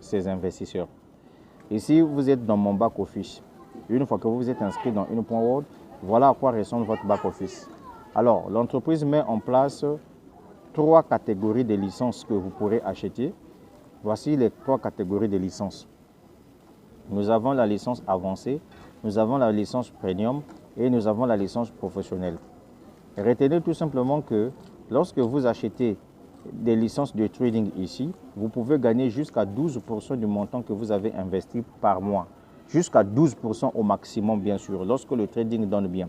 ces investisseurs. Ici, vous êtes dans mon back-office. Une fois que vous êtes inscrit dans UniPointWorld, voilà à quoi ressemble votre back-office. Alors, l'entreprise met en place 3 catégories de licences que vous pourrez acheter. Voici les 3 catégories de licences. Nous avons la licence avancée, nous avons la licence premium et nous avons la licence professionnelle. Retenez tout simplement que lorsque vous achetez des licences de trading ici, vous pouvez gagner jusqu'à 12% du montant que vous avez investi par mois. Jusqu'à 12% au maximum, bien sûr, lorsque le trading donne bien.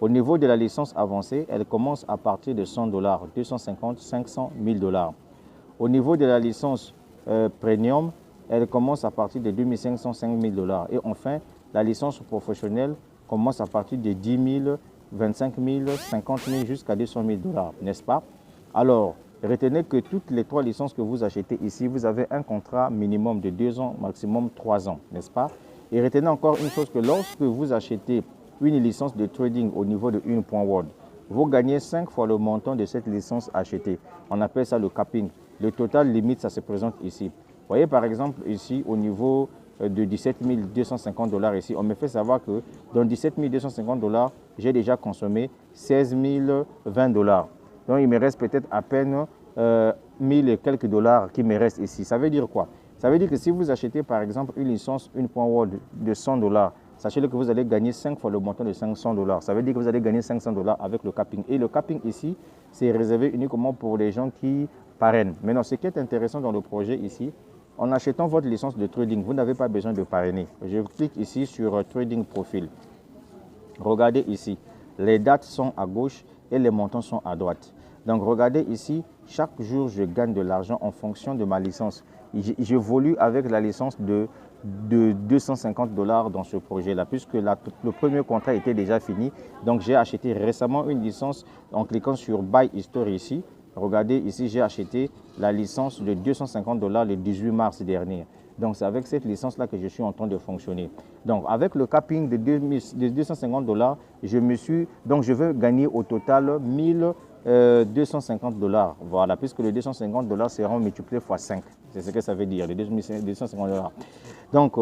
Au niveau de la licence avancée, elle commence à partir de $100, 250, 500, 1000 $. Au niveau de la licence premium, elle commence à partir de 2500, 5000 $. Et enfin, la licence professionnelle commence à partir de 10 000, 25 000, 50 000 jusqu'à 200 000 $, n'est-ce pas? Alors, retenez que toutes les 3 licences que vous achetez ici, vous avez un contrat minimum de 2 ans, maximum 3 ans, n'est-ce pas? Et retenez encore une chose, que lorsque vous achetez une licence de trading au niveau de UniPointWorld, vous gagnez 5 fois le montant de cette licence achetée. On appelle ça le capping. Le total limite, ça se présente ici. Vous voyez par exemple ici au niveau de 17 250 $ ici, on me fait savoir que dans 17 250 $, j'ai déjà consommé 16 020 $. Donc il me reste peut-être à peine 1000 et quelques dollars qui me restent ici. Ça veut dire quoi? Ça veut dire que si vous achetez par exemple une licence UniPointWorld de 100 $, sachez que vous allez gagner 5 fois le montant de 500 $. Ça veut dire que vous allez gagner 500 $ avec le capping. Et le capping ici, c'est réservé uniquement pour les gens qui parrainent. Maintenant, ce qui est intéressant dans le projet ici, en achetant votre licence de trading, vous n'avez pas besoin de parrainer. Je clique ici sur Trading Profil. Regardez ici, les dates sont à gauche et les montants sont à droite. Donc regardez ici, chaque jour je gagne de l'argent en fonction de ma licence. J'évolue avec la licence de 250 $ dans ce projet-là, puisque le premier contrat était déjà fini. Donc j'ai acheté récemment une licence en cliquant sur Buy History ici. Regardez ici, j'ai acheté la licence de 250 $ le 18 mars dernier. Donc c'est avec cette licence-là que je suis en train de fonctionner. Donc avec le capping de 250 $, je veux gagner au total 1250 $. Voilà, puisque les 250 $ seront multipliés x 5. C'est ce que ça veut dire, les 250 $. Donc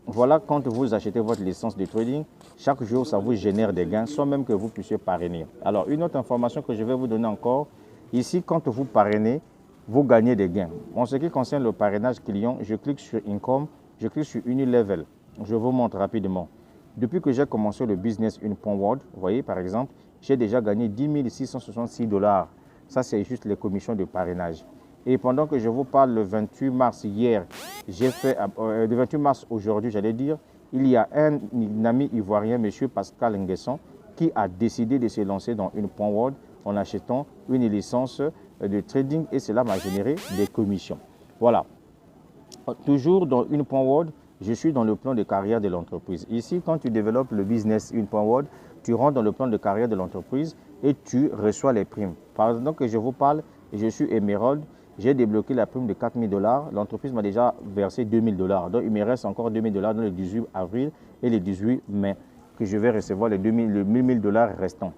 voilà, quand vous achetez votre licence de trading, chaque jour ça vous génère des gains sans même que vous puissiez parrainer. Alors une autre information que je vais vous donner encore, ici quand vous parrainez, vous gagnez des gains. En ce qui concerne le parrainage client, je clique sur Income, je clique sur Unilevel. Je vous montre rapidement. Depuis que j'ai commencé le business UniPointWorld, vous voyez par exemple, j'ai déjà gagné 10 666 $. Ça, c'est juste les commissions de parrainage. Et pendant que je vous parle, le 28 mars hier, le 28 mars aujourd'hui, j'allais dire, il y a un ami ivoirien, M. Pascal Nguesson, qui a décidé de se lancer dans UniPointWorld en achetant une licence de trading et cela m'a généré des commissions. Voilà. Toujours dans UniPointWorld, je suis dans le plan de carrière de l'entreprise. Ici, quand tu développes le business UniPointWorld, tu rentres dans le plan de carrière de l'entreprise et tu reçois les primes. Pendant que je vous parle, je suis Emerald, j'ai débloqué la prime de 4 000 $. L'entreprise m'a déjà versé 2 000 $. Donc, il me reste encore 2 000 $ dans le 18 avril et le 18 mai que je vais recevoir les 1 000 $ restants.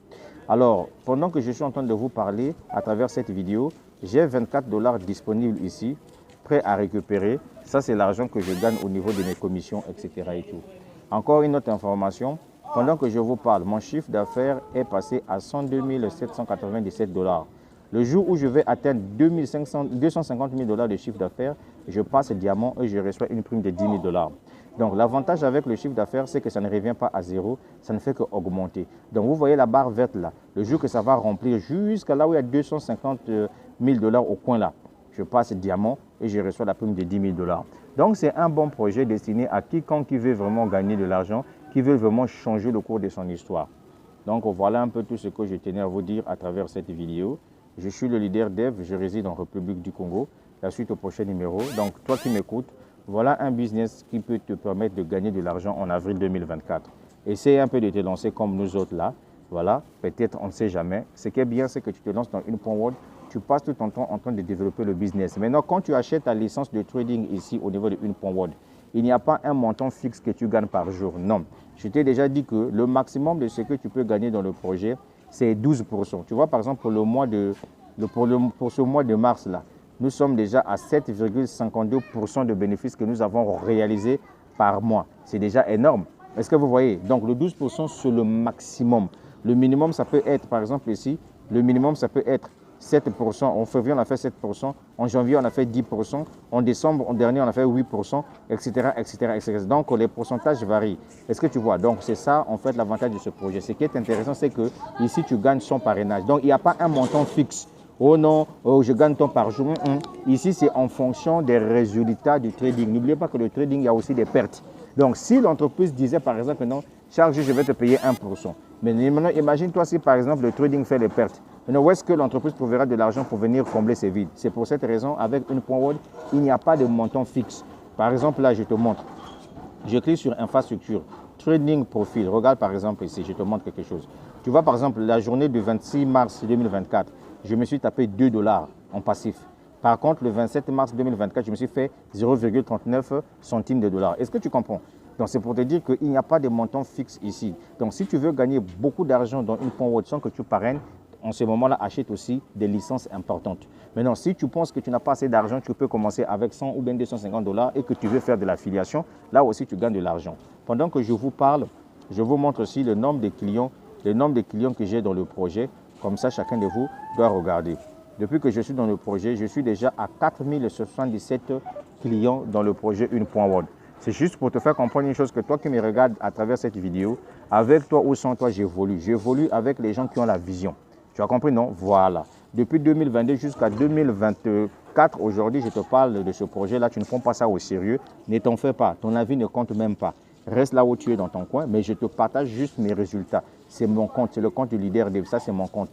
Alors, pendant que je suis en train de vous parler à travers cette vidéo, j'ai 24 $ disponibles ici, prêts à récupérer. Ça, c'est l'argent que je gagne au niveau de mes commissions, etc. et tout. Encore une autre information, pendant que je vous parle, mon chiffre d'affaires est passé à 102 797 $. Le jour où je vais atteindre 250 000 $ de chiffre d'affaires, je passe diamant et je reçois une prime de 10 000 $. Donc l'avantage avec le chiffre d'affaires, c'est que ça ne revient pas à zéro, ça ne fait qu'augmenter. Donc vous voyez la barre verte là, le jour que ça va remplir jusqu'à là où il y a 250 000 $ au coin là, je passe diamant et je reçois la prime de 10 000 $. Donc c'est un bon projet destiné à quiconque qui veut vraiment gagner de l'argent, qui veut vraiment changer le cours de son histoire. Donc voilà un peu tout ce que je tenais à vous dire à travers cette vidéo. Je suis le leader Dev, je réside en République du Congo. La suite au prochain numéro. Donc toi qui m'écoutes, voilà un business qui peut te permettre de gagner de l'argent en avril 2024. Essaye un peu de te lancer comme nous autres là. Voilà, peut-être on ne sait jamais. Ce qui est bien, c'est que tu te lances dans UniPointWorld, tu passes tout ton temps en train de développer le business. Maintenant, quand tu achètes ta licence de trading ici au niveau de UniPointWorld, il n'y a pas un montant fixe que tu gagnes par jour. Non. Je t'ai déjà dit que le maximum de ce que tu peux gagner dans le projet, c'est 12%. Tu vois, par exemple, pour ce mois de mars là, nous sommes déjà à 7,52% de bénéfices que nous avons réalisés par mois. C'est déjà énorme. Est-ce que vous voyez? Donc le 12%, c'est le maximum. Le minimum, ça peut être, par exemple ici, le minimum, ça peut être 7%. En février, on a fait 7%. En janvier, on a fait 10%. En décembre, en dernier, on a fait 8%, etc., etc., etc. Donc, les pourcentages varient. Est-ce que tu vois? Donc, c'est ça, en fait, l'avantage de ce projet. Ce qui est intéressant, c'est que ici, tu gagnes son parrainage. Donc, il n'y a pas un montant fixe. Oh non, oh, je gagne tant par jour. Ici, c'est en fonction des résultats du trading. N'oubliez pas que le trading, il y a aussi des pertes. Donc, si l'entreprise disait, par exemple, non, chaque jour, je vais te payer 1%. Mais maintenant, imagine-toi si, par exemple, le trading fait les pertes. Maintenant, où est-ce que l'entreprise trouvera de l'argent pour venir combler ses vides? C'est pour cette raison, avec une point World, il n'y a pas de montant fixe. Par exemple, là, je te montre. Je clique sur infrastructure, trading profil. Regarde par exemple ici, je te montre quelque chose. Tu vois par exemple la journée du 26 mars 2024, je me suis tapé 2 $ en passif. Par contre, le 27 mars 2024, je me suis fait 0,39 centimes de dollars. Est-ce que tu comprends? Donc, c'est pour te dire qu'il n'y a pas de montant fixe ici. Donc, si tu veux gagner beaucoup d'argent dans une point World sans que tu parraines, en ce moment-là, achète aussi des licences importantes. Maintenant, si tu penses que tu n'as pas assez d'argent, tu peux commencer avec 100 ou bien 250 $ et que tu veux faire de l'affiliation, là aussi, tu gagnes de l'argent. Pendant que je vous parle, je vous montre aussi le nombre de clients que j'ai dans le projet. Comme ça, chacun de vous doit regarder. Depuis que je suis dans le projet, je suis déjà à 4077 clients dans le projet Une Point World. C'est juste pour te faire comprendre une chose, que toi qui me regardes à travers cette vidéo, avec toi ou sans toi, j'évolue. J'évolue avec les gens qui ont la vision. Tu as compris, non? Voilà. Depuis 2022 jusqu'à 2024, aujourd'hui, je te parle de ce projet-là. Tu ne prends pas ça au sérieux. Ne t'en fais pas. Ton avis ne compte même pas. Reste là où tu es dans ton coin, mais je te partage juste mes résultats. C'est mon compte, c'est le compte du leader Dev. Ça, c'est mon compte.